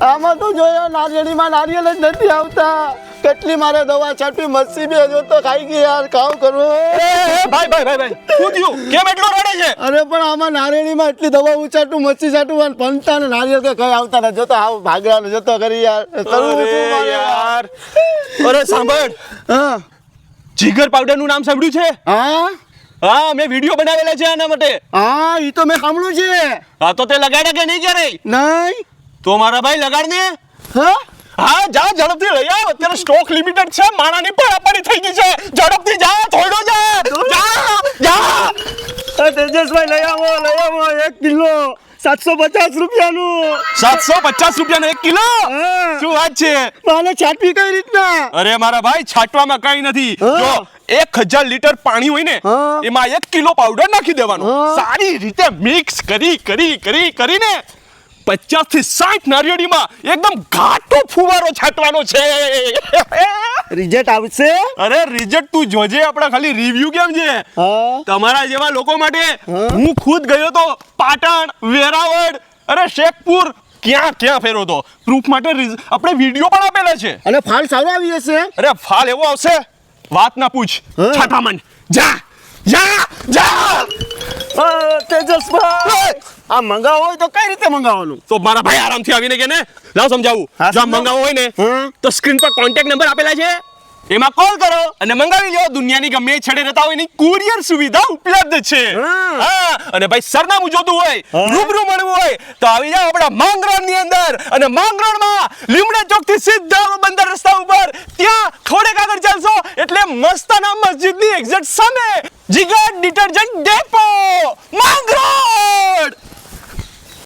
આમાં તો જોયો નારિયેળીમાં નારિયેળ જ નથી આવતા. કેટલી મારે દવા છાંટી મચ્છી બે જો તો ખાઈ ગઈ યાર. કામ કરવું ભાઈ શું થયું? કેમ એટલો રડે છે? અરે પણ આમાં નારિયેળીમાં એટલી દવા ઉચાટું મચ્છી છાંટું અને પંતા ને નારિયેળ કે કઈ આવતા નથી. જોતો આવ ભાગરાનો જતો કરી યાર. કરવું શું મારે યાર. અરે સાંભળ, હા જીગર પાવડર નું નામ સાંભળ્યું છે? હા, મેં વિડિયો બનાવેલા છે આના માટે. હા ઈ તો મેં સાંભળ્યું છે. હા તો તે લગાડ્યા કે નહીં ક્યારે? નહીં. તો મારા ભાઈ લગાડ ને. હા હા જા, ઝડપથી લઈ આવ. અત્યારે સ્ટોક લિમિટેડ છે. માણાની પડાપડી થઈ ગઈ છે. ઝડપથી જા, થોડો જા. તેજસભાઈ લઈ આવો 1 કિલો 750 રૂપિયાનું. 750 રૂપિયાનો 1 કિલો? હા. શું વાત છે? માને છાંટવી કઈ રીતના? અરે મારા ભાઈ, છાંટવામાં કઈ નથી. હા. જો 1000 લીટર પાણી હોય ને, હા. એમાં 1 કિલો પાવડર નાખી દેવાનો. હા. સારી રીતે મિક્સ કરીને 50 થી 60 નારિયેળીમાં એકદમ ઘાટો ફુવારો છાંટવાનો છે. રિઝલ્ટ આવશે? અરે રિઝલ્ટ તું જોજે. આપડા ખાલી રિવ્યુ કેમ છે હા તમારા જેવા લોકો માટે. હા. હું ખુદ ગયો તો પાટણ, વેરાવળ, અરે શેખપુર, ક્યાં ફેરો તો. પ્રૂફ માટે આપણે વિડીયો પણ આપેલા છે. અને ફાલ સારો આવી હશે? અરે ફાલ એવો આવશે, વાત ના પૂછ. હા. છાંટા માંડ. જા. તેજસભાઈ આ મંગાવો હોય તો કઈ રીતે મંગાવવાનું? તો મારા ભાઈ આરામથી આવીને કે ને લાવ સમજાવું. હા, જો સમજાવો. મંગાવો હોય ને હા. તો સ્ક્રીન પર કોન્ટેક્ટ નંબર આપેલા છે, એમાં કોલ કરો અને મંગાવી લો. દુનિયાની ગમે છેડે રહેતા હોય એની કુરિયર સુવિધા ઉપલબ્ધ છે. હા. હા, અને ભાઈ સરનામું જોતું હોય, હા. રૂબરૂ મળવું હોય તો આવી જાઓ આપણા માંગરોળ ની અંદર. અને માંગરોળમાં લીમડા ચોક થી સીધા બંદર રસ્તા ઉપર, ત્યાં થોડેક આગળ ચાલશો એટલે મસ્તાના મસ્જિદની એક્ઝેક્ટ સામે જીગર ડિટર્જન્ટ ડેપો માંગરોળ.